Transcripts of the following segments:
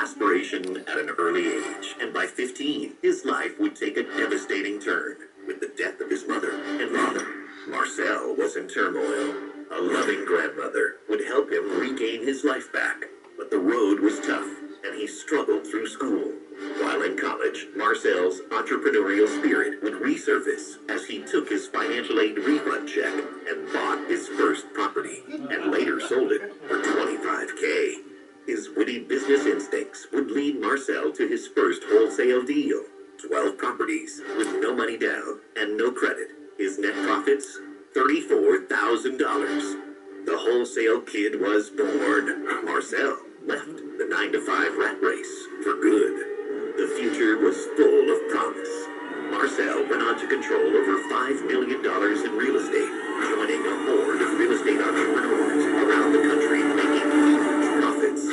aspiration at an early age, and by 15, his life would take a devastating turn with the death of his mother and father. Marcel was in turmoil. A loving grandmother would help him regain his life back, but the road was tough, and he struggled through school. While in college, Marcel's entrepreneurial spirit would resurface as he took his financial aid refund check and bought his first property, and later sold it for $25K. His witty business instincts would lead Marcel to his first wholesale deal. 12 properties with no money down and no credit. His net profits, $34,000. The wholesale kid was born. Marcel left the 9-to-5 rat race for good. The future was full of promise. Marcel went on to control over $5 million in real estate, joining a horde of real estate entrepreneurs around the country making huge profits.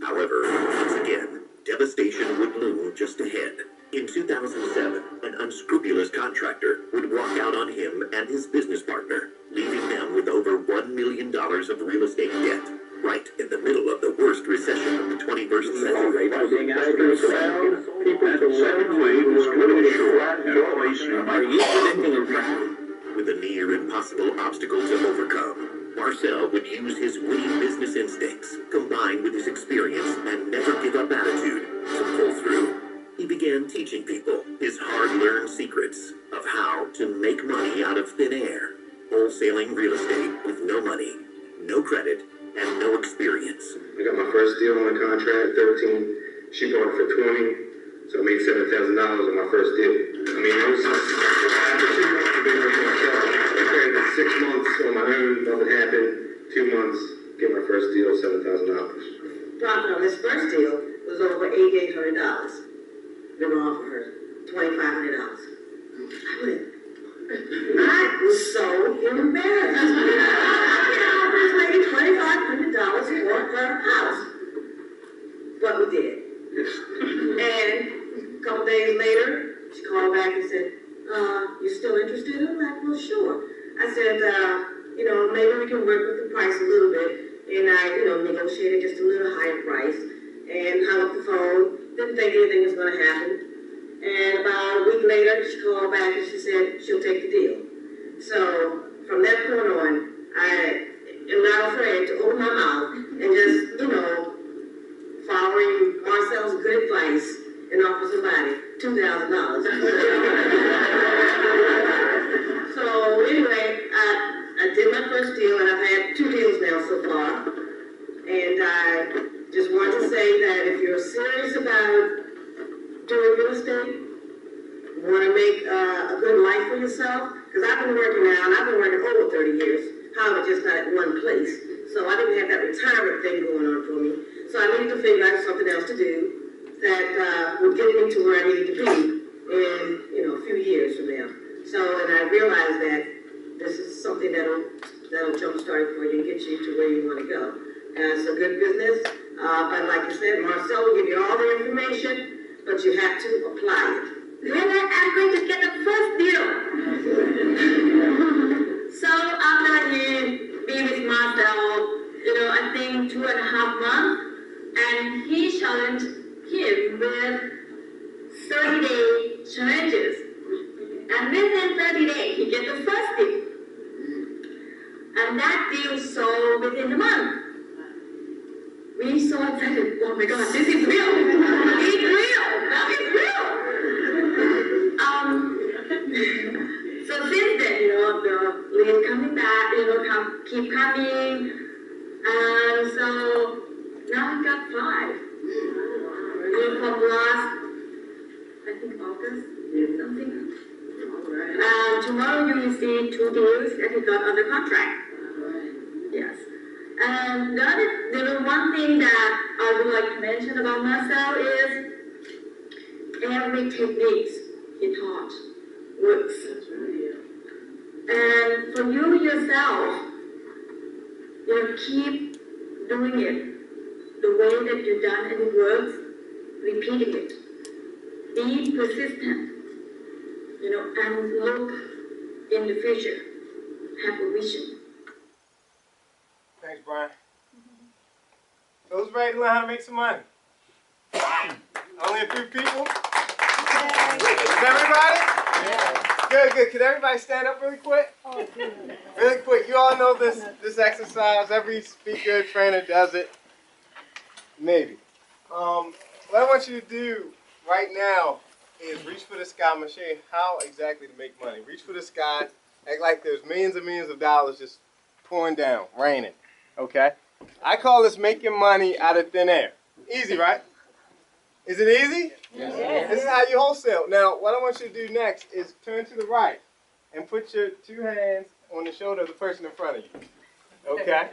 However, once again, devastation would loom just ahead. In 2007, an unscrupulous contractor would walk out on him and his business partner, leaving them with over $1 million of real estate debt, right in the middle of the worst recession of the 21st century. With a near impossible obstacle to overcome, Marcel would use his witty business instincts, combined with his experience and never give up attitude, to pull through. He began teaching people his hard-learned secrets of how to make money out of thin air, wholesaling real estate with no money, no credit, and no experience. I got my first deal on the contract, 13. She bought it for 20, so I made $7,000 on my first deal. I mean, it was just, after 2 months of being with myself, I created 6 months on my own, nothing happened. 2 months, get my first deal, $7,000. Profit on this first deal was over $8,800. They were offering her $2,500. I was so embarrassed. I offered this lady $2,500 for her house. But we did. And a couple days later, she called back and said, you still interested? I'm like, well, sure. I said, maybe we can work with the price a little bit. And I, negotiated just a little higher price and hung up the phone. Didn't think anything was going to happen. And about a week later, she called back and she said she'll take the deal. So from that point on, I am not afraid to open my mouth and just, following Marcel's good advice and offer somebody $2,000. So anyway, I did my first deal, and I've had 2 deals now so far. And I just want to say that if you're serious about doing real estate, want to make a good life for yourself, because I've been working now, and I've been working over 30 years, however, just not at one place. So I didn't have that retirement thing going on for me. So I needed to figure out something else to do that would get me to where I needed to be in, a few years from now. So, and I realized that this is something that'll jumpstart it for you and get you to where you want to go. It's a good business, but like you said, Marcel will give you all the information, but you have to apply it. When I'm going to get the first deal. So after he be with Marcel, I think 2.5 months, and he challenged him with 30-day challenges. And within 30 days, he get the first deal. And that deal sold within a month. We so excited. Oh my God, this is real. It's real. It's real. So since then, the leads coming back, keep coming. And so now we got 5. From last, I think August, something. Tomorrow you will see 2 deals that we got under contract. Yes. And the one thing that I would like to mention about Marcel is every techniques he taught works. And for you yourself, keep doing it the way that you've done and it works, repeating it. Be persistent, and look in the future. Have a vision. Thanks, Brian. So who's ready to learn how to make some money? Only a few people? Is everybody? Good, good. Could everybody stand up really quick? Really quick. You all know this exercise. Every speaker, trainer does it. Maybe. What I want you to do right now is reach for the sky. I'm going to show you how exactly to make money. Reach for the sky. Act like there's millions and millions of dollars just pouring down, raining. Okay? I call this making money out of thin air. Easy, right? Is it easy? Yes. This is how you wholesale. Now, what I want you to do next is turn to the right and put your two hands on the shoulder of the person in front of you. Okay?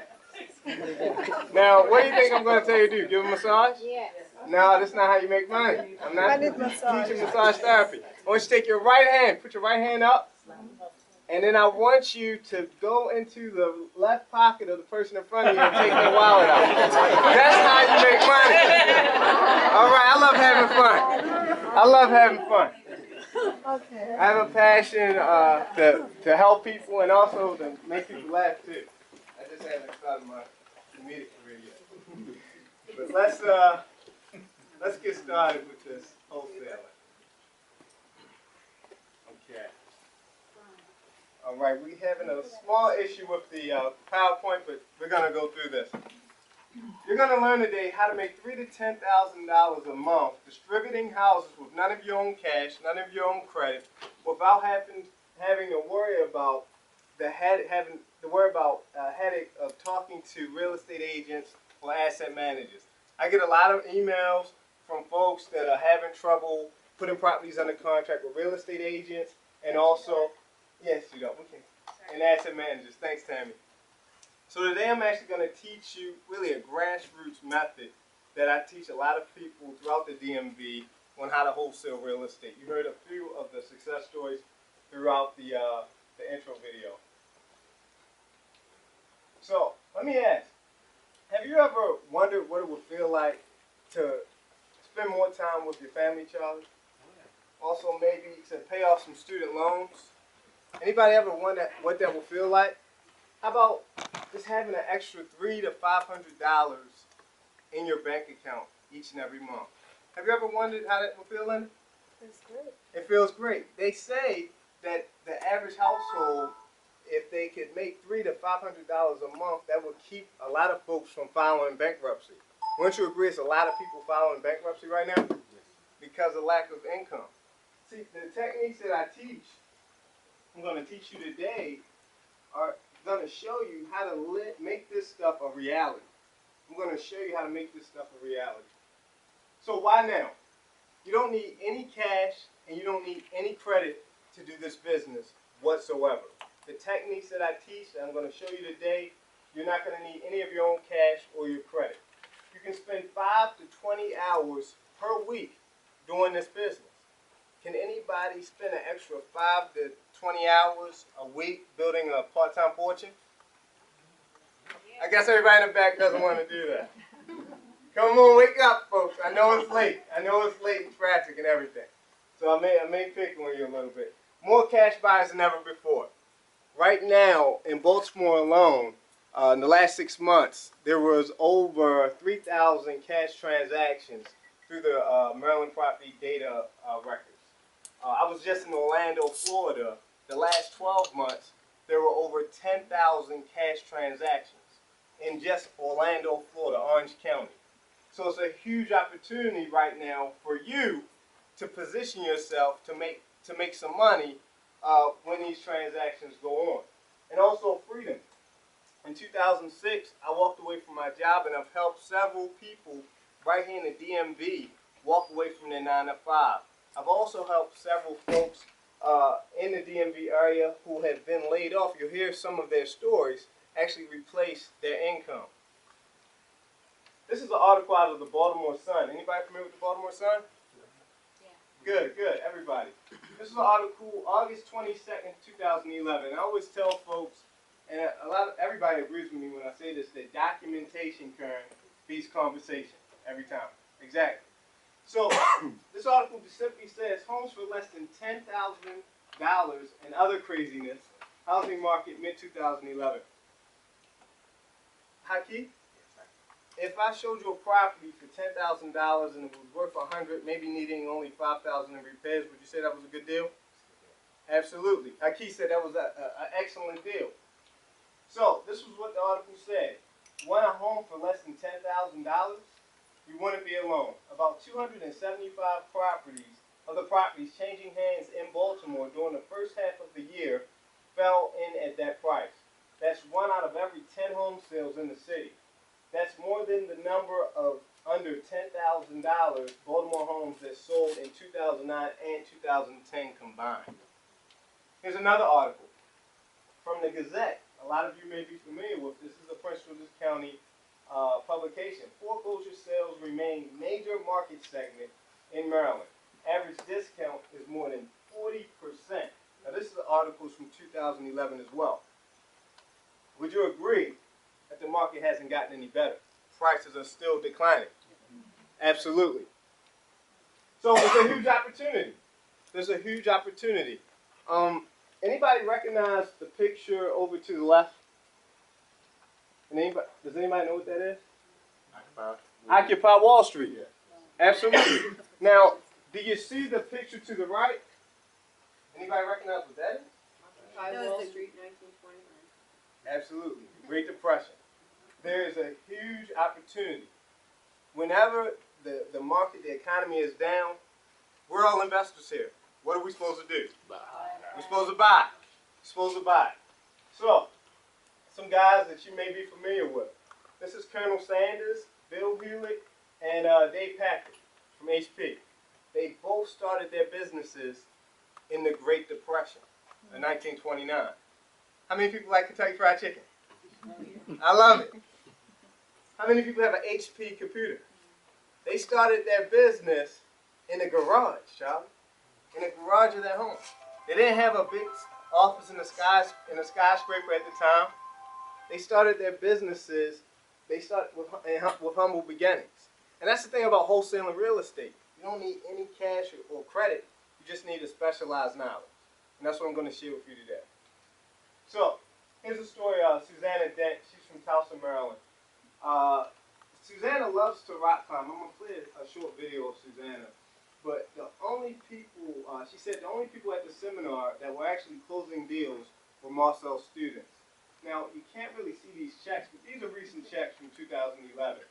Now, what do you think I'm going to tell you to do? Give a massage? Yes. No, that's not how you make money. I'm not teaching massage therapy. I want you to take your right hand, put your right hand up, and then I want you to go into the left pocket of the person in front of you and take their wallet out. That's how you make money. All right, I love having fun. I love having fun. Okay. I have a passion to help people and also to make people laugh too. I just haven't started my comedic career yet. But let's get started with this wholesaling. Okay. All right, we're having a small issue with the PowerPoint, but we're going to go through this. You're going to learn today how to make $3,000 to $10,000 a month distributing houses with none of your own cash, none of your own credit, without having to worry about headache of talking to real estate agents or asset managers. I get a lot of emails from folks that are having trouble putting properties under contract with real estate agents and also, yes, you know, okay, and asset managers. Thanks, Tammy. So today I'm actually going to teach you really a grassroots method that I teach a lot of people throughout the DMV on how to wholesale real estate. You heard a few of the success stories throughout the intro video. So let me ask, have you ever wondered what it would feel like to spend more time with your family, Charlie? Also maybe to pay off some student loans? Anybody ever wonder what that would feel like? How about just having an extra $300 to $500 in your bank account each and every month? Have you ever wondered how that would feel, Linda? It's great. It feels great. They say that the average household, if they could make $300 to $500 a month, that would keep a lot of folks from filing bankruptcy. Wouldn't you agree it's a lot of people filing bankruptcy right now? Because of lack of income. See, the techniques that I teach, I'm going to teach you today, are going to show you how to make this stuff a reality. I'm going to show you how to make this stuff a reality. So why now? You don't need any cash and you don't need any credit to do this business whatsoever. The techniques that I teach that I'm going to show you today, you're not going to need any of your own cash or your credit. You can spend 5 to 20 hours per week doing this business. Can anybody spend an extra 5 to 20 hours a week building a part-time fortune? I guess everybody in the back doesn't want to do that. Come on, wake up, folks. I know it's late. I know it's late and traffic and everything. So I may pick on you a little bit. More cash buyers than ever before. Right now, in Baltimore alone, in the last 6 months, there was over 3,000 cash transactions through the Maryland Property Data records. I was just in Orlando, Florida. The last 12 months, there were over 10,000 cash transactions in just Orlando, Florida, Orange County. So it's a huge opportunity right now for you to position yourself to make some money when these transactions go on. And also freedom. In 2006, I walked away from my job and I've helped several people right here in the DMV walk away from their 9 to 5. I've also helped several folks in the DMV area who have been laid off. You'll hear some of their stories actually replace their income. This is an article out of the Baltimore Sun. Anybody familiar with the Baltimore Sun? Yeah. Good, good, everybody. This is an article, August 22nd, 2011. I always tell folks, and everybody agrees with me when I say this, that documentation, Karen, beats conversation every time. Exactly. So this article simply says homes for less than $10,000 and other craziness. Housing market mid-2011. Haki? if I showed you a property for $10,000 and it was worth 100, maybe needing only 5,000 in repairs, would you say that was a good deal? Absolutely. Aki said that was an excellent deal. So this was what the article said. Want a home for less than $10,000? You wouldn't be alone. About 275 properties changing hands in Baltimore during the first half of the year fell in at that price. That's 1 out of every 10 home sales in the city. That's more than the number of under $10,000 Baltimore homes that sold in 2009 and 2010 combined. Here's another article from the Gazette. A lot of you may be familiar with this. This is a Prince George's County publication. Foreclosure sales remain major market segment in Maryland. Average discount is more than 40%. Now this is articles from 2011 as well. Would you agree that the market hasn't gotten any better? Prices are still declining. Absolutely. So there's a huge opportunity. There's a huge opportunity. Anybody recognize the picture over to the left? And anybody, does anybody know what that is? Occupy Wall Street. Absolutely. Now, do you see the picture to the right? Anybody recognize what that is? Wall Street, 1929. Absolutely. Great Depression. There is a huge opportunity. Whenever the market, the economy is down, we're all investors here. What are we supposed to do? We're supposed to buy. We're supposed to buy. So, some guys that you may be familiar with. This is Colonel Sanders, Bill Hewlett, and Dave Packard from HP. They both started their businesses in the Great Depression in 1929. How many people like Kentucky Fried Chicken? I love it. How many people have an HP computer? They started their business in the garage, Charlie. In the garage of their home. They didn't have a big office in the skyscraper at the time. They started their businesses. They started with humble beginnings. And that's the thing about wholesaling real estate. You don't need any cash or credit. You just need a specialized knowledge. And that's what I'm going to share with you today. So, here's a story of Susanna Dent. She's from Towson, Maryland. Susanna loves to rock climb. I'm going to play a short video of Susanna. But the only people, she said the only people at the seminar that were actually closing deals were Marcel students. Now, you can't really see these checks, but these are recent checks from 2011.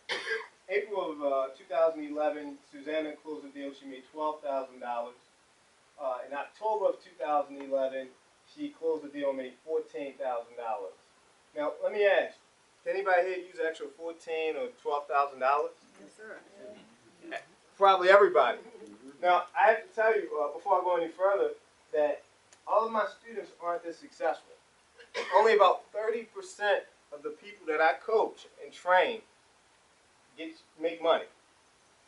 April of 2011, Susanna closed a deal. She made $12,000. In October of 2011, she closed a deal and made $14,000. Now, let me ask, can anybody here use an extra $14,000 or $12,000? Yes, sir. Probably everybody. Now, I have to tell you, before I go any further, that all of my students aren't this successful. Only about 30% of the people that I coach and train make money.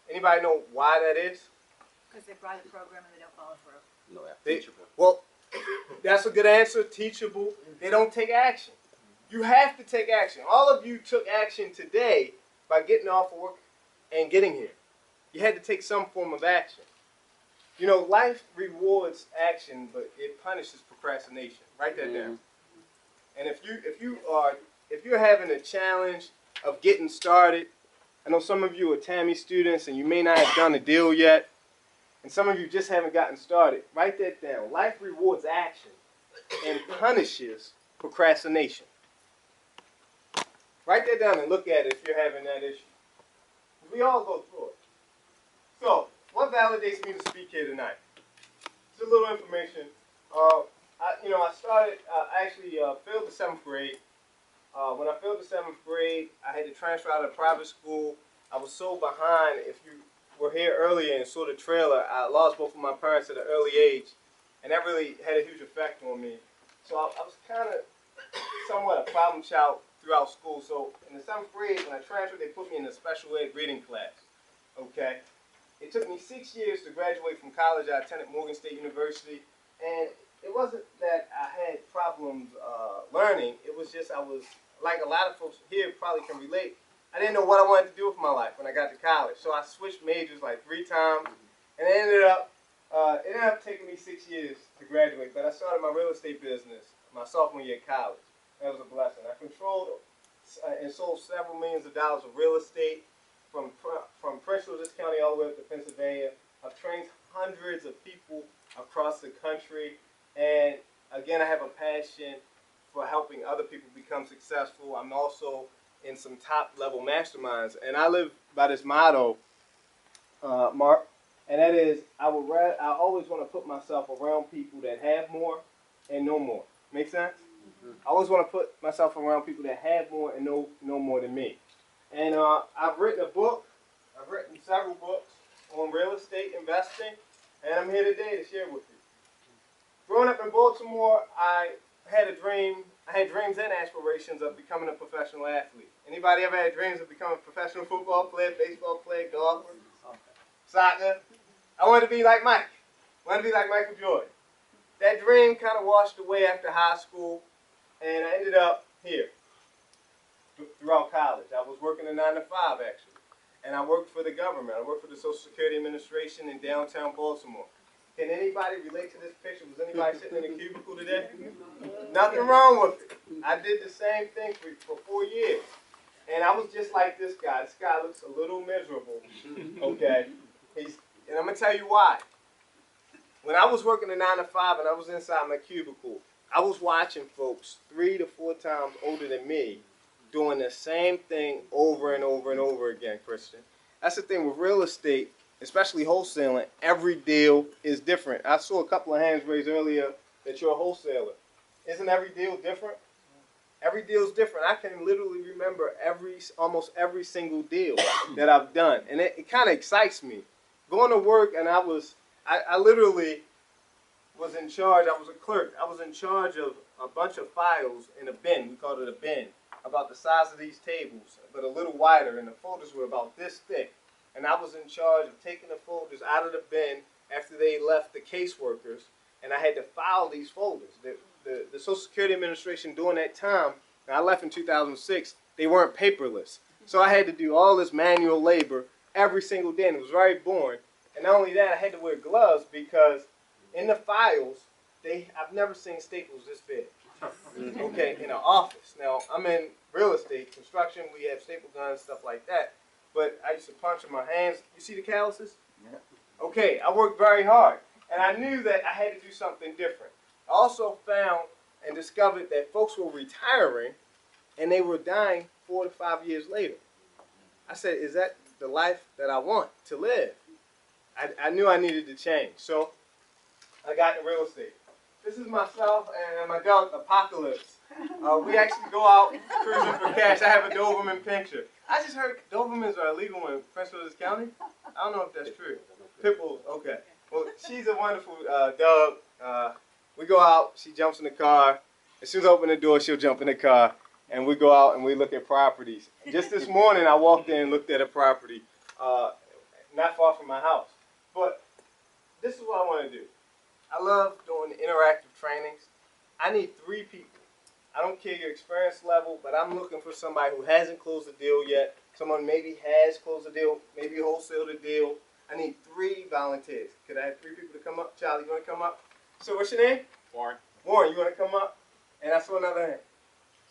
Anybody know why that is? Because they buy the program and they don't follow through. No, Teachable. Well, that's a good answer. Teachable. They don't take action. You have to take action. All of you took action today by getting off work and getting here. You had to take some form of action. You know, life rewards action, but it punishes procrastination. Write that down. And if you're having a challenge of getting started, I know some of you are TAMI students and you may not have done a deal yet, and some of you just haven't gotten started. Write that down. Life rewards action and punishes procrastination. Write that down and look at it if you're having that issue. We all go through it. So, what validates me to speak here tonight? Just a little information. I actually failed the 7th grade. When I failed the 7th grade, I had to transfer out of private school. I was so behind. If you were here earlier and saw the trailer, I lost both of my parents at an early age, and that really had a huge effect on me. So I was kind of somewhat a problem child throughout school. So in the 7th grade, when I transferred, they put me in a special ed reading class. Okay. It took me 6 years to graduate from college. I attended Morgan State University, and it wasn't that I had problems learning. It was just I was, like a lot of folks here probably can relate, I didn't know what I wanted to do with my life when I got to college. So I switched majors like 3 times, and it ended up taking me 6 years to graduate. But I started my real estate business my sophomore year of college. That was a blessing. I controlled and sold several millions of dollars of real estate from Prince George's County all the way up to Pennsylvania. I've trained hundreds of people across the country, and again, I have a passion for helping other people become successful. I'm also in some top level masterminds, and I live by this motto, Mark, and that is I always want to put myself around people that have more and know more. Make sense? I always want to put myself around people that have more and know more than me. And I've written a book. I've written several books on real estate investing, and I'm here today to share with you. Growing up in Baltimore, I had a dream. I had dreams and aspirations of becoming a professional athlete. Anybody ever had dreams of becoming a professional football player, baseball player, golfer, soccer? I wanted to be like Mike. I wanted to be like Michael Jordan. That dream kind of washed away after high school, and I ended up here throughout college. I was working a 9 to 5 actually, and I worked for the government. I worked for the Social Security Administration in downtown Baltimore. Can anybody relate to this picture? Was anybody sitting in a cubicle today? Nothing wrong with it. I did the same thing for 4 years, and I was just like this guy. This guy looks a little miserable. Okay, and I'm gonna tell you why. When I was working a 9 to 5 and I was inside my cubicle, I was watching folks 3 to 4 times older than me doing the same thing over and over and over again, Christian. That's the thing with real estate, especially wholesaling. Every deal is different. I saw a couple of hands raised earlier that you're a wholesaler. Isn't every deal different? Every deal is different. I can literally remember almost every single deal that I've done. And it kind of excites me. Going to work, and I literally was in charge. I was a clerk. I was in charge of a bunch of files in a bin. We called it a bin, about the size of these tables, but a little wider, and the folders were about this thick. And I was in charge of taking the folders out of the bin after they left the caseworkers, and I had to file these folders. The Social Security Administration during that time, and I left in 2006, they weren't paperless. So I had to do all this manual labor every single day, and it was very boring. And not only that, I had to wear gloves because in the files, I've never seen staples this big. Okay, in an office. Now, I'm in real estate, construction, we have staple guns, stuff like that. But I used to punch in my hands. You see the calluses? Yeah. Okay, I worked very hard. And I knew that I had to do something different. I also found and discovered that folks were retiring and they were dying 4 to 5 years later. I said, is that the life that I want to live? I knew I needed to change. So I got into real estate. This is myself and my dog, Apocalypse. We actually go out cruising for cash. I have a Doberman picture. I just heard Dobermans are illegal in Prince George's County. I don't know if that's true. Pit bulls, okay. Well, she's a wonderful dog. We go out, she jumps in the car. As soon as I open the door, she'll jump in the car. And we go out and we look at properties. Just this morning, I walked in and looked at a property not far from my house. But this is what I want to do. I love doing interactive trainings. I need 3 people. I don't care your experience level, but I'm looking for somebody who hasn't closed a deal yet. Someone maybe has closed a deal, maybe wholesaled a deal. I need 3 volunteers. Could I have 3 people to come up? Charlie, you want to come up? So what's your name? Warren. Warren, you want to come up? And I saw another hand.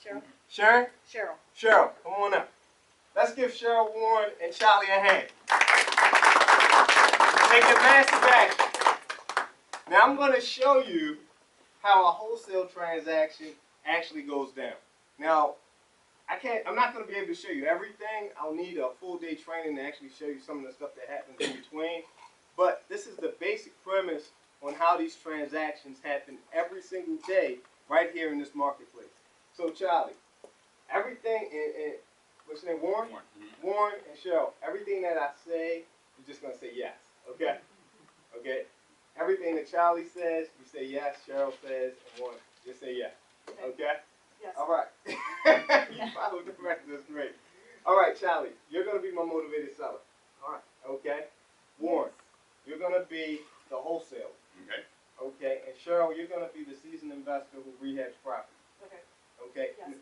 Cheryl. Sharon? Cheryl. Cheryl, come on up. Let's give Cheryl, Warren, and Charlie a hand. Take a massive action. Now I'm going to show you how a wholesale transaction actually goes down. Now, I'm not going to be able to show you everything. I'll need a full day training to actually show you some of the stuff that happens in between. But this is the basic premise on how these transactions happen every single day right here in this marketplace. So Charlie, everything what's your name, Warren? Warren. Mm-hmm. Warren and Cheryl, everything that I say, you're just going to say yes, okay? Okay? Everything that Charlie says, you say yes. Cheryl says, and Warren, just say yes. Okay? Yes. All right. You followed the rest. That's great. All right, Charlie, you're going to be my motivated seller. All right. Okay? Warren, you're going to be the wholesaler. Okay. Okay? And Cheryl, you're going to be the seasoned investor who rehabs property. Okay. Okay? Yes.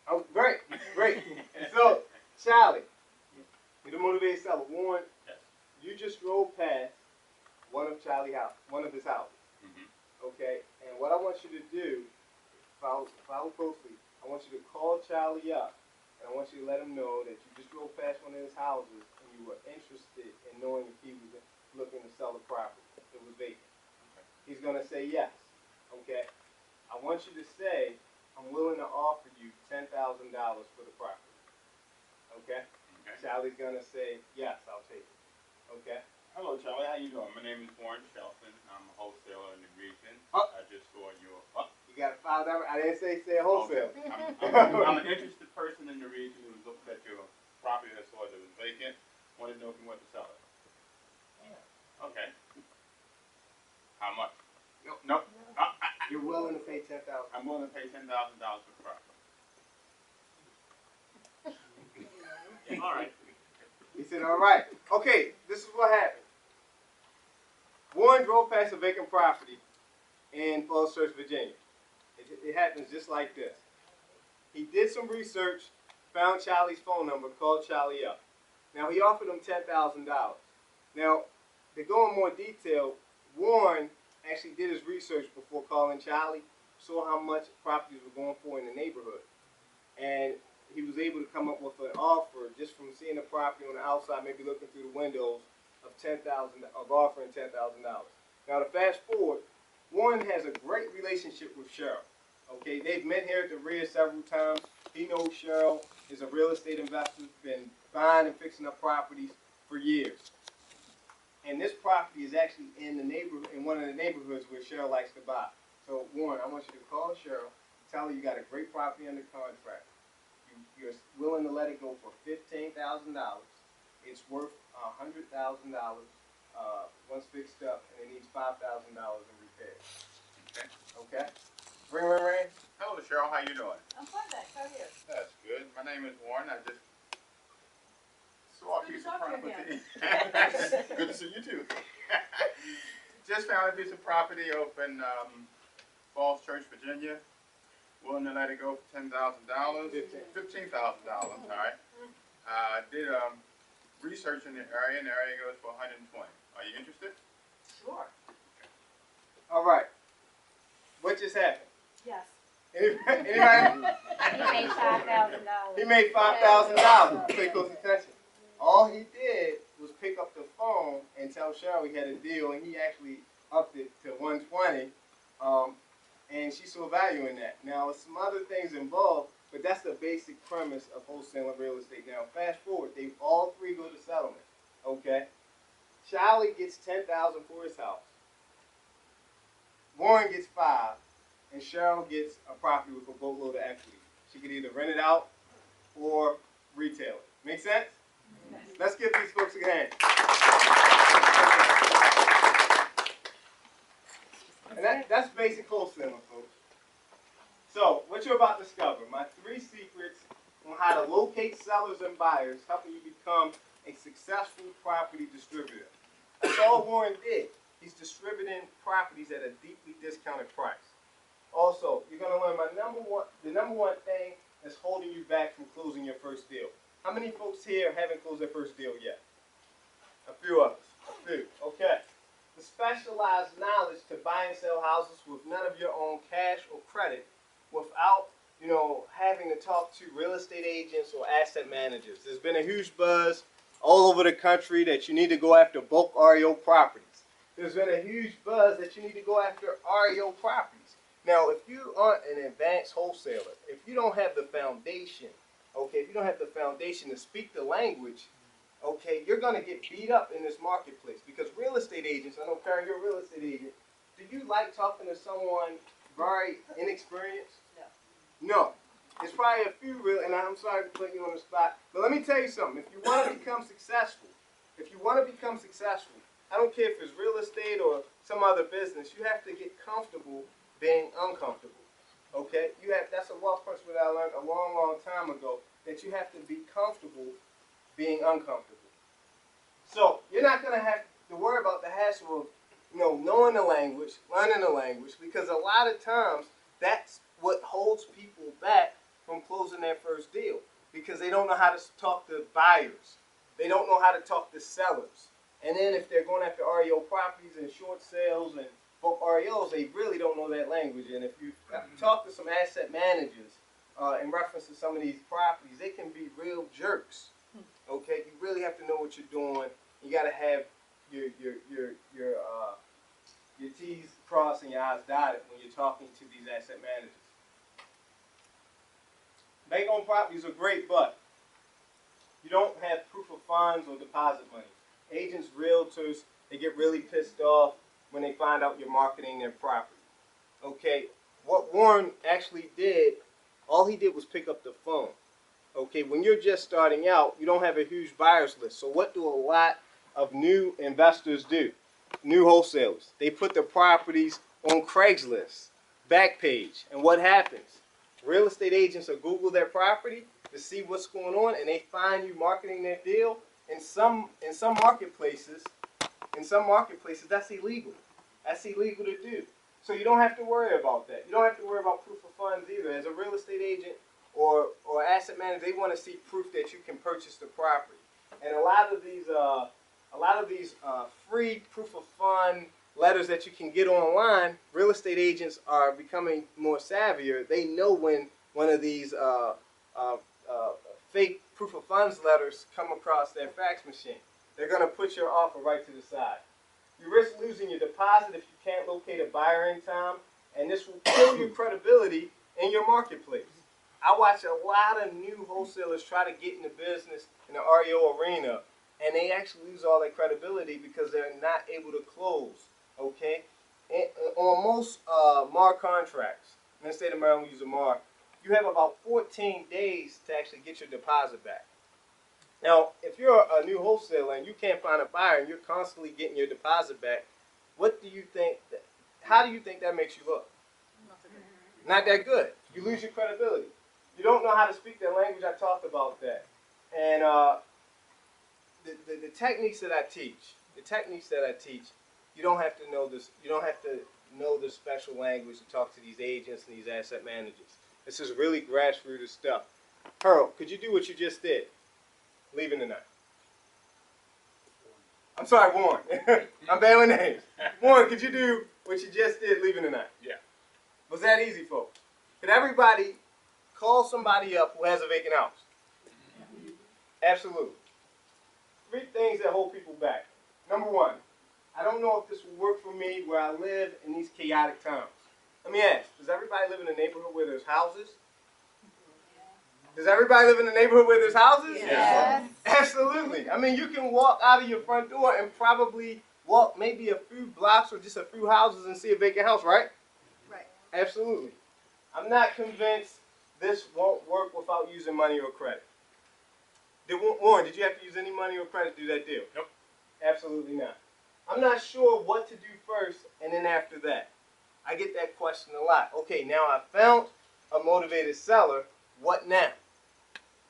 Oh, great. Great. So, Charlie, you're the motivated seller. Warren, Yes. you just drove past one of his houses. Mm-hmm. Okay, and what I want you to do, follow closely. I want you to call Charlie up, and I want you to let him know that you just drove past one of his houses and you were interested in knowing if he was looking to sell the property. It was vacant. He's going to say yes. Okay? I want you to say, I'm willing to offer you $10,000 for the property. Okay? Okay. Charlie's going to say, yes, I'll take it. Okay? Hello, Charlie. How you doing? My name is Warren Shelton. I'm a wholesaler in the region. Oh. I just saw your. You got to file that. I didn't say wholesale. Okay. I'm an interested person in the region who was looking at your property that saw that it was vacant. Wanted to know if you want to sell it. Yeah. Okay. How much? Nope. You're willing to pay $10,000. I'm willing to pay $10,000 for the property. All right. He said, all right. Okay, this is what happened. Warren drove past a vacant property in Falls Church, Virginia. It happens just like this. He did some research, found Charlie's phone number, called Charlie up. Now, he offered him $10,000. Now, to go in more detail, Warren actually did his research before calling Charlie, saw how much properties were going for in the neighborhood. And he was able to come up with an offer just from seeing the property on the outside, maybe looking through the windows, of offering $10,000. Now, to fast forward, Warren has a great relationship with Cheryl. Okay, they've met here at the Rear several times. He knows Cheryl is a real estate investor, been buying and fixing up properties for years. And this property is actually in the neighborhood, in one of the neighborhoods where Cheryl likes to buy. So, Warren, I want you to call Cheryl, tell her you got a great property under contract. You're willing to let it go for $15,000. It's worth $100,000 once fixed up, and it needs $5,000 in repairs. Okay. Okay? Ring. Hello, Cheryl. How you doing? I'm fine, thanks. How are you? That's good. My name is Warren. I just saw a Good to piece of talk to you property. Good to see you too. Just found a piece of property up in Falls Church, Virginia. Willing to let it go for $10,000. $15,000. All right. Did research in the area, and the area goes for $120,000. Are you interested? Sure. All right. What just happened? Yes. Anybody? He made $5,000. He made $5,000. Pay close attention. All he did was pick up the phone and tell Cheryl he had a deal, and he actually upped it to $120,000. And she saw value in that. Now, there's some other things involved, but that's the basic premise of wholesaling real estate. Now, fast forward, they all three go to settlement. Okay? Charlie gets $10,000 for his house. Warren gets $5,000, and Cheryl gets a property with a boatload of equity. She could either rent it out or retail it. Make sense? Yes. Let's give these folks a hand. And that's basic wholesaling, folks. So, what you're about to discover, my 3 secrets on how to locate sellers and buyers, helping you become a successful property distributor. That's all Warren did. He's distributing properties at a deeply discounted price. Also, you're going to learn the number one thing that's holding you back from closing your first deal. How many folks here haven't closed their first deal yet? A few of us. A few. Okay. The specialized knowledge to buy and sell houses with none of your own cash or credit, without, having to talk to real estate agents or asset managers. There's been a huge buzz all over the country that you need to go after bulk REO properties. There's been a huge buzz that you need to go after REO properties. Now, if you aren't an advanced wholesaler, if you don't have the foundation, if you don't have the foundation to speak the language, you're going to get beat up in this marketplace, because real estate agents, I know Karen, you're a real estate agent, do you like talking to someone very inexperienced? No. It's probably a few and I'm sorry to put you on the spot, but let me tell you something. If you want to become successful, I don't care if it's real estate or some other business, you have to get comfortable being uncomfortable. Okay? That's a wealth principle that I learned a long, long time ago, that you have to be comfortable being uncomfortable. So you're not going to have to worry about the hassle of, knowing the language, learning the language, because a lot of times that's what holds people back from closing their first deal, because they don't know how to talk to buyers. They don't know how to talk to sellers. And then if they're going after REO properties and short sales and bulk REOs, they really don't know that language. And if you talk to some asset managers, in reference to some of these properties, they can be real jerks. Okay, you really have to know what you're doing. You got to have your T's crossed and your I's dotted when you're talking to these asset managers. Bank-owned properties are great, but you don't have proof of funds or deposit money. Agents, realtors, they get really pissed off when they find out you're marketing their property. Okay, what Warren actually did, all he did was pick up the phone. Okay, when you're just starting out, you don't have a huge buyer's list. So what do a lot of new investors do? New wholesalers. They put their properties on Craigslist, Backpage. And what happens? Real estate agents will Google their property to see what's going on, and they find you marketing their deal. In some marketplaces, that's illegal. That's illegal to do. So you don't have to worry about that. You don't have to worry about proof of funds either. As a real estate agent or asset manager, they want to see proof that you can purchase the property. And a lot of these free proof of fund letters that you can get online, real estate agents are becoming more savvier. They know when one of these fake proof of funds letters come across their fax machine. They're going to put your offer right to the side. You risk losing your deposit if you can't locate a buyer in time, and this will kill your credibility in your marketplace. I watch a lot of new wholesalers try to get in the business in the REO arena, and they actually lose all their credibility because they're not able to close. Okay, and on most MAR contracts in the state of Maryland, we use a MAR. You have about 14 days to actually get your deposit back. Now, if you're a new wholesaler and you can't find a buyer and you're constantly getting your deposit back, what do you think? How do you think that makes you look? Not that good. You lose your credibility. You don't know how to speak their language. I talked about that. And the techniques that I teach, you don't have to know this. You don't have to know the special language to talk to these agents and these asset managers. This is really grassroots stuff. Pearl, could you do what you just did? Leaving tonight. I'm sorry, Warren. I'm bad with names. Warren, could you do what you just did, leaving tonight? Yeah. Was that easy, folks? Could everybody call somebody up who has a vacant house? Absolutely. 3 things that hold people back. Number 1, I don't know if this will work for me where I live in these chaotic towns. Let me ask, does everybody live in a neighborhood where there's houses? Does everybody live in a neighborhood where there's houses? Yes. Absolutely. I mean, you can walk out of your front door and probably walk maybe a few blocks or just a few houses and see a vacant house, right? Right. Absolutely. I'm not convinced this won't work without using money or credit. Warren, did you have to use any money or credit to do that deal? Nope. Absolutely not. I'm not sure what to do first and then after that. I get that question a lot. Okay, now I found a motivated seller. What now?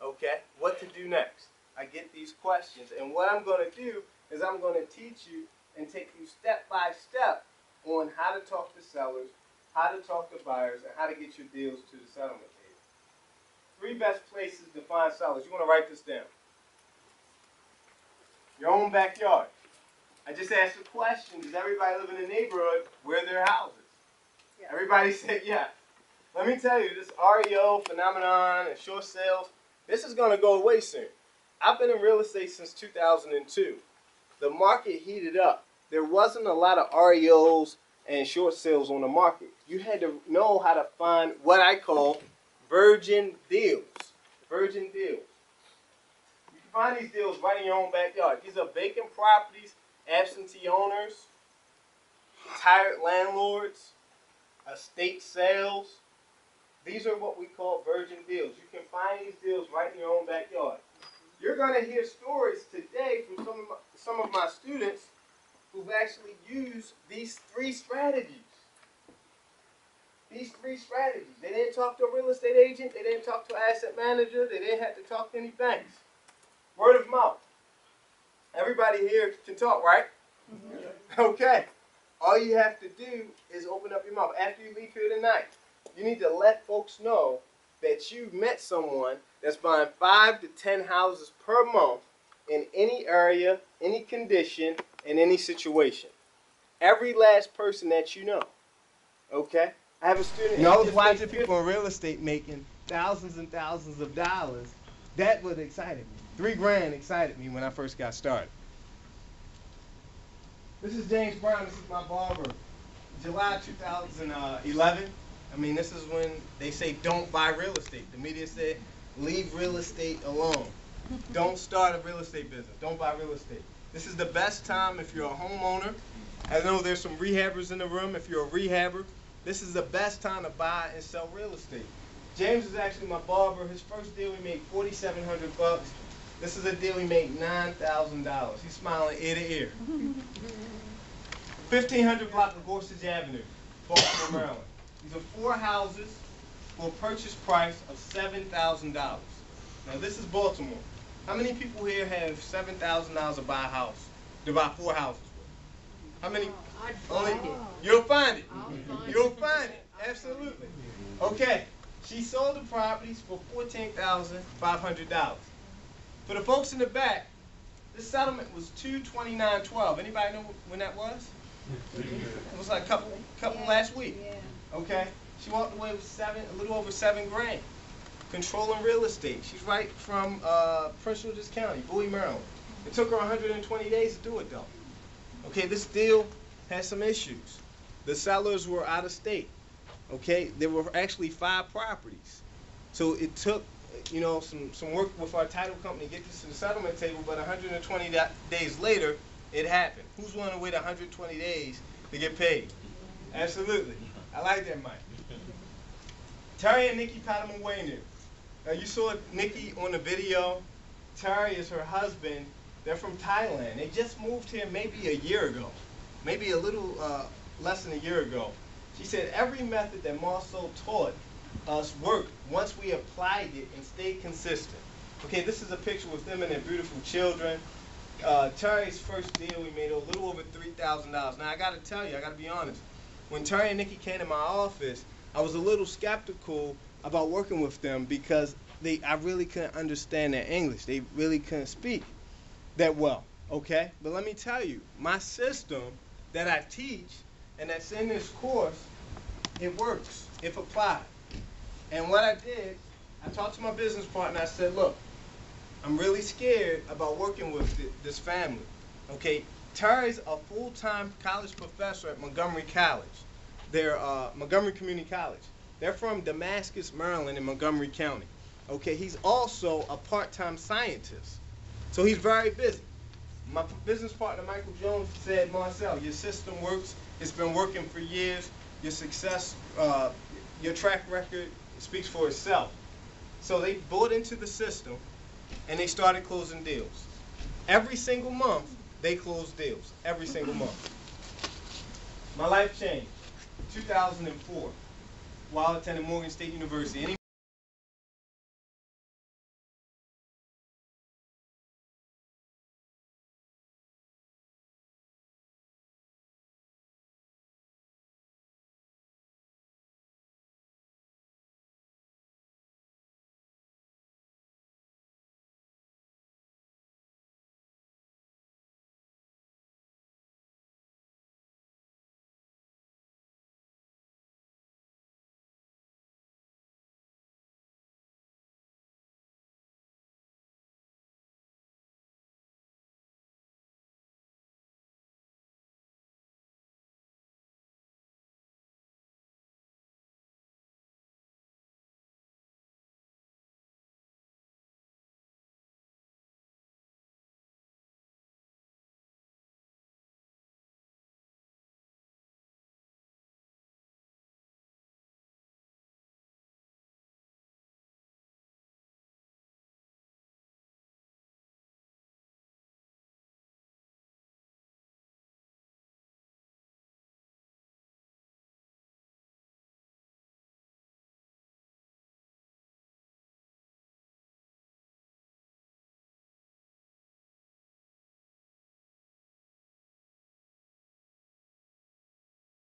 Okay, what to do next? I get these questions, and what I'm going to do is I'm going to teach you and take you step by step on how to talk to sellers, how to talk to buyers, and how to get your deals to the settlement table. 3 best places to find sellers. You want to write this down. Your own backyard. I just asked a question. Does everybody live in a neighborhood where there are houses? Yeah. Everybody said yes. Let me tell you, this REO phenomenon and short sales, this is going to go away soon. I've been in real estate since 2002. The market heated up. There wasn't a lot of REOs and short sales on the market. You had to know how to find what I call virgin deals. Virgin deals. You can find these deals right in your own backyard. These are vacant properties, absentee owners, retired landlords, estate sales. These are what we call virgin deals. You can find these deals right in your own backyard. You're going to hear stories today from some of my students who've actually used these 3 strategies. These 3 strategies. They didn't talk to a real estate agent. They didn't talk to an asset manager. They didn't have to talk to any banks. Word of mouth. Everybody here can talk, right? Mm-hmm. Okay. All you have to do is open up your mouth. After you leave here tonight, you need to let folks know that you met someone that's buying 5 to 10 houses per month in any area, any condition, in any situation. Every last person that you know. Okay? I have a student. You know, I was watching people in real estate making thousands and thousands of dollars, that would excite me. $3 grand excited me when I first got started. This is James Brown. This is my barber. July 2011. I mean, this is when they say don't buy real estate. The media said leave real estate alone. Don't start a real estate business. Don't buy real estate. This is the best time if you're a homeowner. I know there's some rehabbers in the room. If you're a rehabber, this is the best time to buy and sell real estate. James is actually my barber. His first deal he made $4,700. This is a deal he made $9,000. He's smiling ear to ear. 1500 block of Gorsuch Avenue, Baltimore, Maryland. These are 4 houses for a purchase price of $7,000. Now this is Baltimore. How many people here have $7,000 to buy a house, to buy 4 houses with? How many? I'd find it. You'll find it. I'll find You'll it. find it. Absolutely. Okay. She sold the properties for $14,500. For the folks in the back, this settlement was $229.12. Anybody know when that was? It was like a couple last week. Yeah. Okay. She walked away with a little over $7 grand. Controlling real estate. She's right from Prince George's County, Bowie, Maryland. It took her 120 days to do it though. Okay, this deal had some issues. The sellers were out of state. Okay, there were actually 5 properties. So it took, you know, some work with our title company to get this to the settlement table, but 120 days later, it happened. Who's willing to wait 120 days to get paid? Absolutely. I like that, Mike. Terry and Nikki Padamuwenu. Now you saw Nikki on the video. Terry is her husband. They're from Thailand. They just moved here maybe a year ago. Maybe a little less than a year ago. She said every method that Marcel taught us worked once we applied it and stayed consistent. Okay, this is a picture with them and their beautiful children. Terry's first deal, we made a little over $3,000. Now I gotta tell you, I gotta be honest. When Terry and Nikki came to my office, I was a little skeptical about working with them because I really couldn't understand their English. They really couldn't speak that well, okay? But let me tell you, my system that I teach and that's in this course, it works if applied. And what I did, I talked to my business partner. I said, look, I'm really scared about working with this family. Okay, Terry's a full-time college professor at Montgomery College. They're Montgomery Community College. They're from Damascus, Maryland in Montgomery County. Okay, he's also a part-time scientist. So he's very busy. My business partner, Michael Jones, said, Marcel, your system works. It's been working for years. Your success, your track record speaks for itself. So they bought into the system and they started closing deals. Every single month, they closed deals. Every single month. My life changed. 2004, while attending Morgan State University.